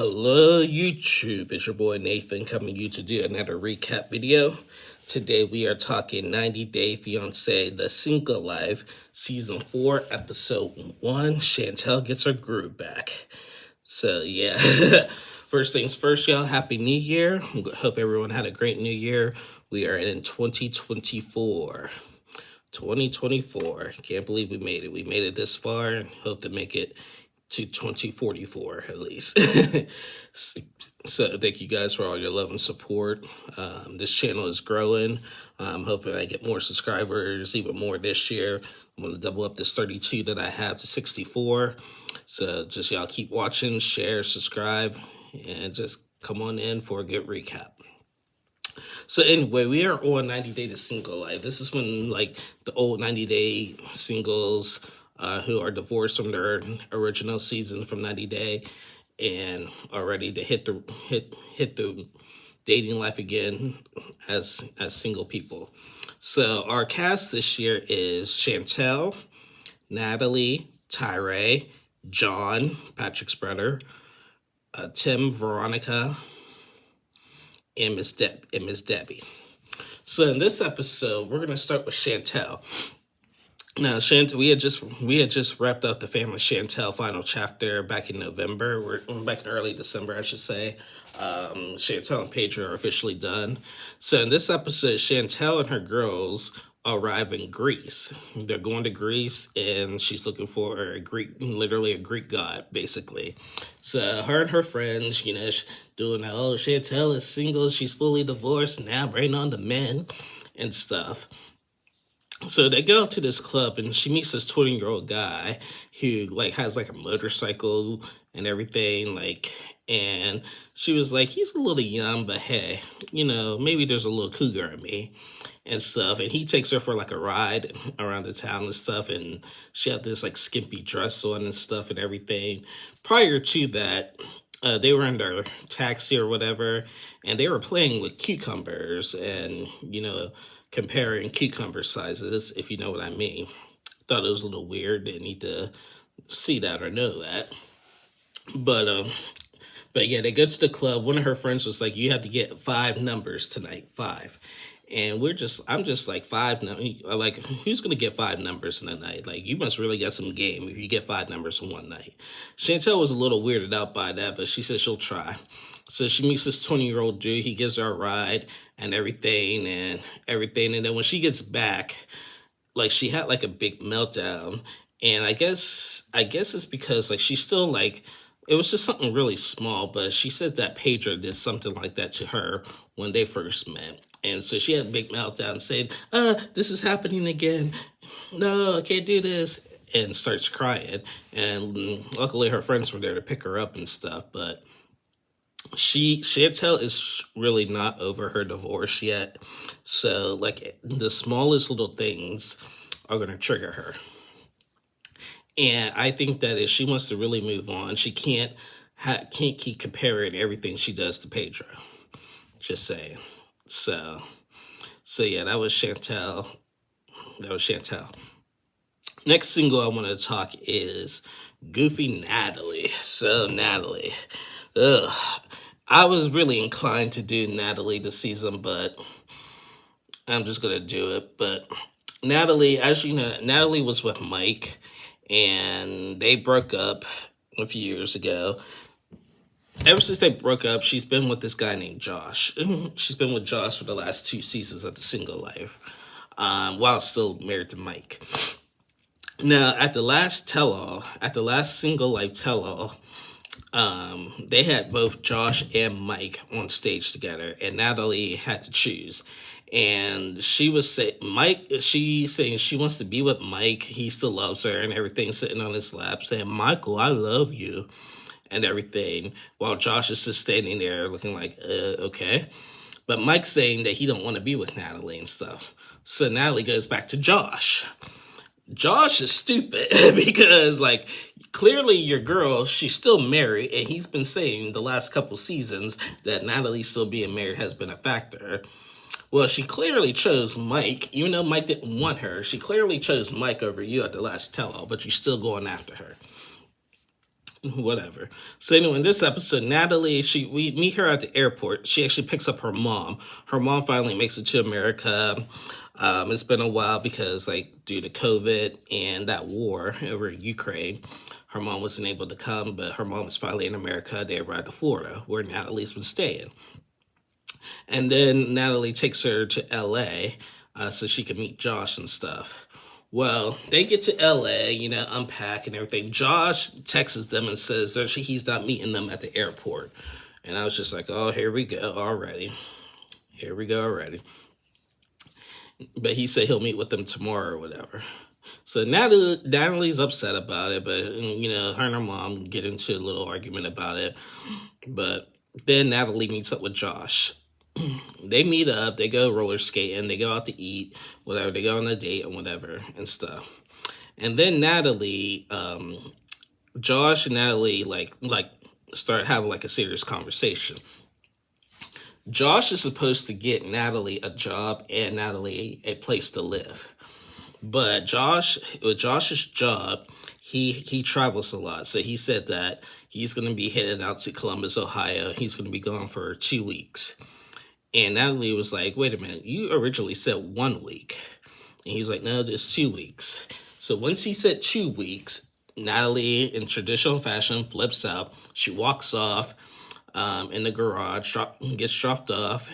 Hello YouTube, it's your boy Nathan coming to you to do another recap video. Today we are talking 90 Day Fiancé, The Single Life, Season 4, Episode 1, Chantel gets her groove back. So yeah, first things first y'all, Happy New Year. Hope everyone had a great New Year. We are in 2024. 2024. Can't believe we made it. We made it this far and hope to make it to 2044 at least. So thank you guys for all your love and support. This channel is growing. I'm hoping I get more subscribers, even more this year. I'm going to double up this 32 that I have to 64. So just y'all keep watching, share, subscribe, and just come on in for a good recap. So anyway, we are on 90 Day to Single Life. This is when like the old 90 Day singles who are divorced from their original season from 90 Day and are ready to hit the dating life again as single people. So our cast this year is Chantel, Natalie, Tyree, John, Patrick's brother, Tim, Veronica, and Miss Debbie. So in this episode, we're gonna start with Chantel. Now, we had just wrapped up the Family Chantel final chapter back in November. We're back in early December, I should say. Chantel and Pedro are officially done. So in this episode, Chantel and her girls arrive in Greece. They're going to Greece, and she's looking for literally a Greek god, basically. So her and her friends, doing that, oh, Chantel is single, she's fully divorced, now bring on the men and stuff. So they go to this club and she meets this 20-year-old guy who has a motorcycle and everything, and she was like, he's a little young, but hey, maybe there's a little cougar in me and stuff. And he takes her for a ride around the town and stuff, and she had this skimpy dress on and stuff and everything. Prior to that, they were in their taxi or whatever, and they were playing with cucumbers and, comparing cucumber sizes, if you know what I mean. Thought it was a little weird. Didn't need to see that or know that. But yeah, they go to the club. One of her friends was like, you have to get 5 numbers tonight, 5. And I'm just like, 5, who's going to get 5 numbers in a night? You must really get some game if you get 5 numbers in one night. Chantel was a little weirded out by that, but she said she'll try. So she meets this 20-year-old dude. He gives her a ride and everything. And then when she gets back, she had a big meltdown. And I guess it's because she's still it was just something really small, but she said that Pedro did something like that to her when they first met. And so she had a big meltdown saying, this is happening again. No, I can't do this. And starts crying. And luckily her friends were there to pick her up and stuff. But Chantel is really not over her divorce yet. So the smallest little things are going to trigger her. And I think that if she wants to really move on, she can't keep comparing everything she does to Pedro. Just saying. So yeah, that was Chantel. Next single I want to talk is Goofy Natalie. So Natalie, I was really inclined to do Natalie this season, but I'm just gonna do it. But Natalie, as you know, Natalie was with Mike, and they broke up a few years ago. Ever since they broke up, she's been with this guy named Josh. She's been with Josh for the last 2 seasons of The Single Life, while still married to Mike. Now, at the last Single Life tell-all, they had both Josh and Mike on stage together, and Natalie had to choose. And she's saying she wants to be with Mike. He still loves her and everything, sitting on his lap saying, Michael, I love you and everything, while Josh is just standing there looking like, okay. But Mike's saying that he don't want to be with Natalie and stuff. So Natalie goes back to Josh. Josh is stupid because clearly your girl, she's still married, and he's been saying the last couple seasons that Natalie still being married has been a factor. Well, she clearly chose Mike, even though Mike didn't want her. She clearly chose Mike over you at the last tell-all, but you're still going after her. whatever. So anyway, in this episode, Natalie, we meet her at the airport. She actually picks up her mom. Her mom finally makes it to America. It's been a while because, like, due to COVID and that war over Ukraine, her mom wasn't able to come, but her mom is finally in America. They arrived to Florida, where Natalie's been staying. And then Natalie takes her to LA so she can meet Josh and stuff. Well, they get to LA, unpack and everything. Josh texts them and says that he's not meeting them at the airport. And I was just like, oh, here we go already. Here we go already. But he said he'll meet with them tomorrow or whatever. So Natalie's upset about it, but, her and her mom get into a little argument about it. But then Natalie meets up with Josh. They meet up, they go roller skating, they go out to eat, whatever, they go on a date and whatever and stuff. And then Josh and Natalie like start having like a serious conversation. Josh is supposed to get Natalie a job and Natalie a place to live. But with Josh's job, he travels a lot. So he said that he's going to be headed out to Columbus, Ohio. He's going to be gone for 2 weeks. And Natalie was like, wait a minute, you originally said 1 week. And he was like, no, just 2 weeks. So once he said 2 weeks, Natalie, in traditional fashion, flips out. She walks off in the garage, gets dropped off,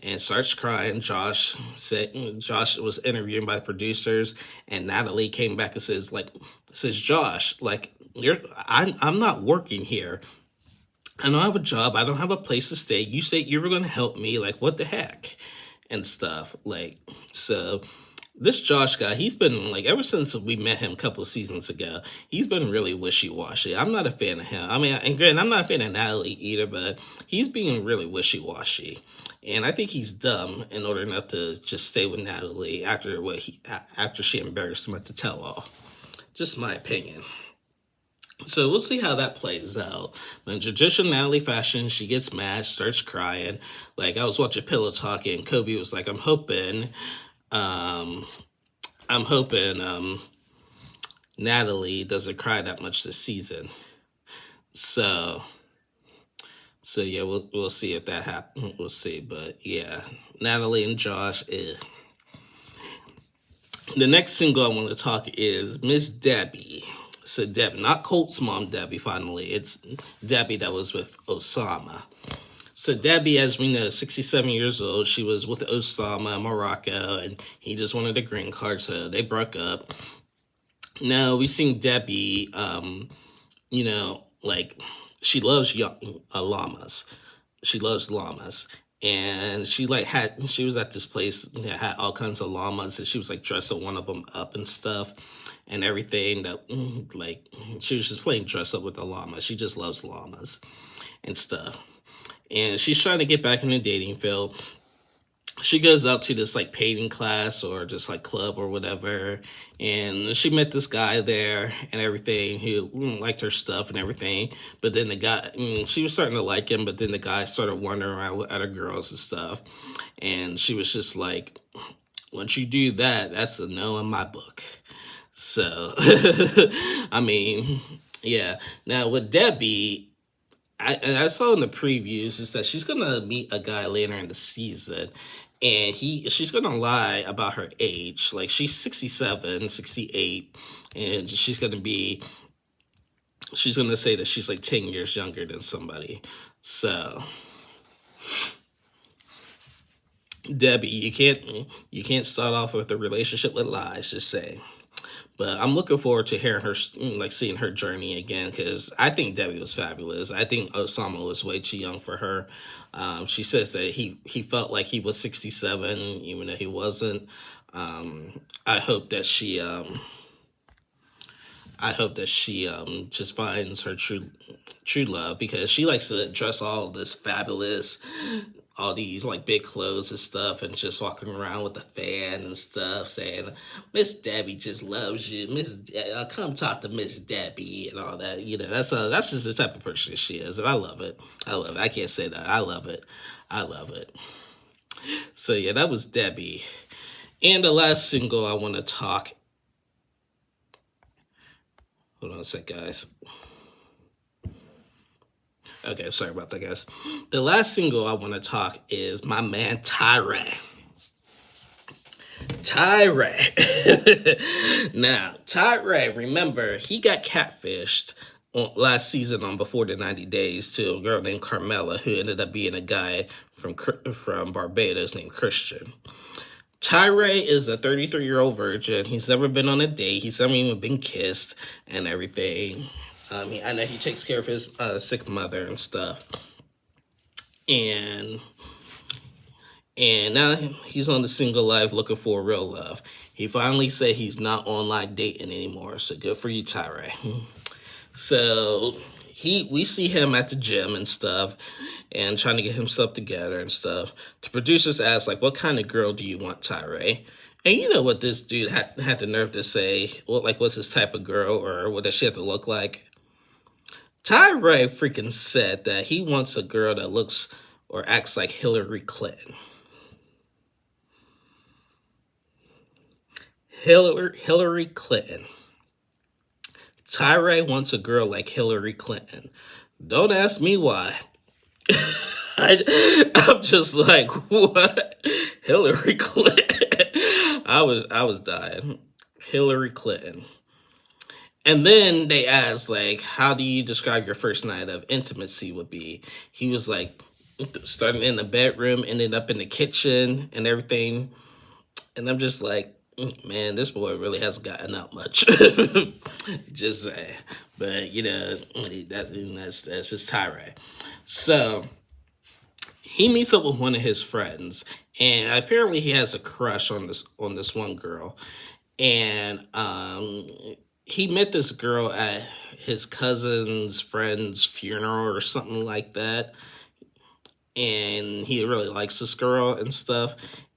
and starts crying. Josh was interviewed by the producers, and Natalie came back and says, Josh, I'm not working here. I don't have a job. I don't have a place to stay. You said you were going to help me. Like, what the heck? And stuff. So this Josh guy, he's been, ever since we met him a couple of seasons ago, he's been really wishy-washy. I'm not a fan of him. I mean, and granted, I'm not a fan of Natalie either, but he's being really wishy-washy. And I think he's dumb in order not to just stay with Natalie after she embarrassed him at the tell-all. Just my opinion. So we'll see how that plays out. But in traditional Natalie fashion, she gets mad, starts crying. I was watching Pillow Talk, and Kobe was like, I'm hoping Natalie doesn't cry that much this season. So yeah, we'll see if that happens. We'll see. But yeah, Natalie and Josh. The next single I want to talk is Miss Debbie. So Debbie, not Colt's mom, Debbie, finally. It's Debbie that was with Osama. So Debbie, as we know, 67 years old. She was with Osama in Morocco, and he just wanted a green card, so they broke up. Now, we've seen Debbie, she loves llamas. She loves llamas. And she was at this place that had all kinds of llamas, and she was dressing one of them up and stuff and everything. That she was just playing dress up with the llama. She just loves llamas and stuff. And she's trying to get back in the dating field. She goes out to this painting class or just club or whatever, and she met this guy there and everything who liked her stuff and everything. But then the guy, she was starting to like him, but then the guy started wandering around with other girls and stuff, and she was just like, once you do that, that's a no in my book. So I mean, yeah. Now with Debbie, I saw in the previews is that she's gonna meet a guy later in the season, and she's gonna lie about her age. She's 67, 68, and she's gonna say that she's 10 years younger than somebody. So Debbie, you can't start off with a relationship with lies, just say. But I'm looking forward to hearing her, seeing her journey again, because I think Debbie was fabulous. I think Osama was way too young for her. She says that he felt like he was 67, even though he wasn't. I hope that she just finds her true love, because she likes to dress all this fabulous, all these big clothes and stuff, and just walking around with a fan and stuff, saying, Miss Debbie just loves you. Come talk to Miss Debbie and all that. That's just the type of person she is, and I love it. I can't say that. I love it. So yeah, that was Debbie. And the last single I want to talk. Hold on a sec, guys. Okay, sorry about that, guys. The last single I want to talk is my man Tyre. Tyre. Now, Tyre, remember, he got catfished last season on Before the 90 Days to a girl named Carmela, who ended up being a guy from Barbados named Christian. Tyre is a 33-year-old virgin. He's never been on a date. He's never even been kissed and everything. I know he takes care of his sick mother and stuff. And now he's on the single life looking for a real love. He finally said he's not online dating anymore. So good for you, Tyre. So we see him at the gym and stuff and trying to get himself together and stuff. The producers asked, like, what kind of girl do you want, Tyre? And you know what this dude had the nerve to say? Well, like, what's his type of girl, or what does she have to look like? Tyre freaking said that he wants a girl that looks or acts like Hillary Clinton. Hillary Clinton. Tyre wants a girl like Hillary Clinton. Don't ask me why. I'm just like, what? Hillary Clinton. I was dying. Hillary Clinton. And then they asked, like, how do you describe your first night of intimacy would be? He was like, starting in the bedroom, ended up in the kitchen and everything. And I'm just like, man, this boy really hasn't gotten out much. Just saying. But, you know, that's just Tyre. So he meets up with one of his friends, and apparently he has a crush on this one girl. And he met this girl at his cousin's friend's funeral or something like that. And he really likes this girl and stuff.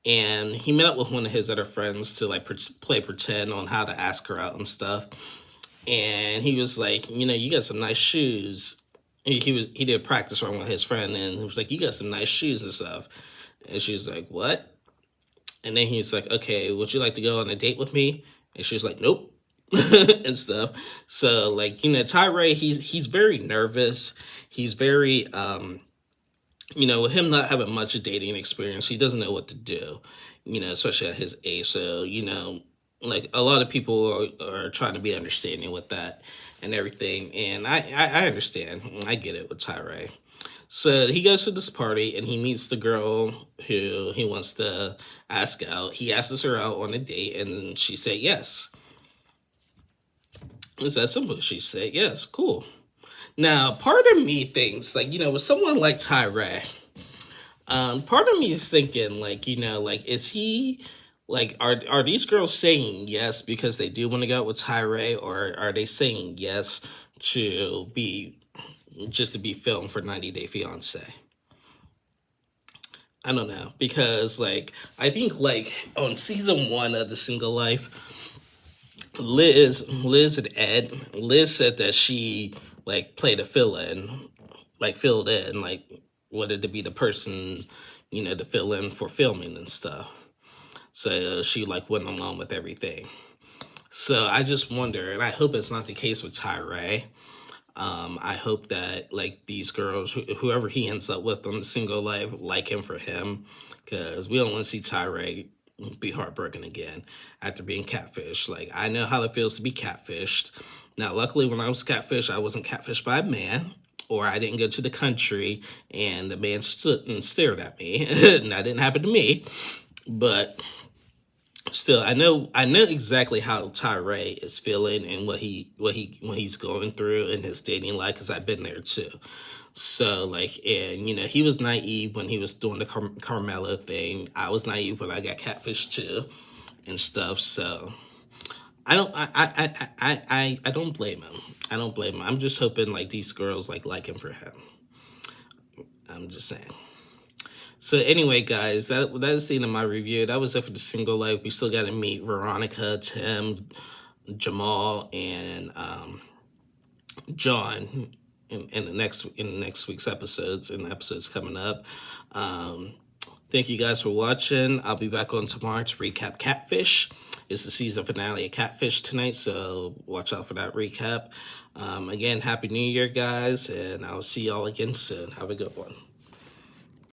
And he met up with one of his other friends to like play pretend on how to ask her out and stuff. And he was like, you know, you got some nice shoes. He did practice run with his friend, and he was like, you got some nice shoes and stuff. And she was like, what? And then he was like, okay, would you like to go on a date with me? And she was like, nope. And stuff. So, like, you know, Tyre, he's very nervous. He's very you know, with him not having much dating experience, he doesn't know what to do, you know, especially at his age. So, you know, like, a lot of people are trying to be understanding with that and everything. And I understand. I get it with Tyre. So he goes to this party and he meets the girl who he wants to ask out. He asks her out on a date, and she said yes. It's that simple. She said yes. Cool. Now, part of me thinks, like, you know, with someone like Tyre, part of me is thinking, like, you know, like, is he, like, are these girls saying yes because they do want to go out with Tyre, or are they saying yes to be filmed for 90 Day Fiancé? I don't know, because, like, I think, like, on season 1 of The Single Life, Liz and Ed, Liz said that she, like, played a filled in, like, wanted to be the person, you know, to fill in for filming and stuff. So she, like, went along with everything. So I just wonder, and I hope it's not the case with Tyre. I hope that, like, these girls, whoever he ends up with on The Single Life, like him for him, because we don't want to see Tyre be heartbroken again after being catfished. Like, I know how it feels to be catfished. Now, luckily, when I was catfished, I wasn't catfished by a man, or I didn't go to the country and the man stood and stared at me. And that didn't happen to me. But still, I know exactly how Tyre is feeling and what he's going through in his dating life, because I've been there too. So, like, and, you know, he was naive when he was doing the Carmela thing. I was naive when I got catfished too and stuff. So I don't blame him. I don't blame him. I'm just hoping, like, these girls like him for him. I'm just saying. So anyway, guys, that is the end of my review. That was it for The Single Life. We still got to meet Veronica, Tim, Jamal, and John in the next week's episodes, and the episodes coming up. Thank you guys for watching. I'll be back on tomorrow to recap Catfish. It's the season finale of Catfish tonight, so watch out for that recap. Again, Happy New Year, guys, and I'll see y'all again soon. Have a good one.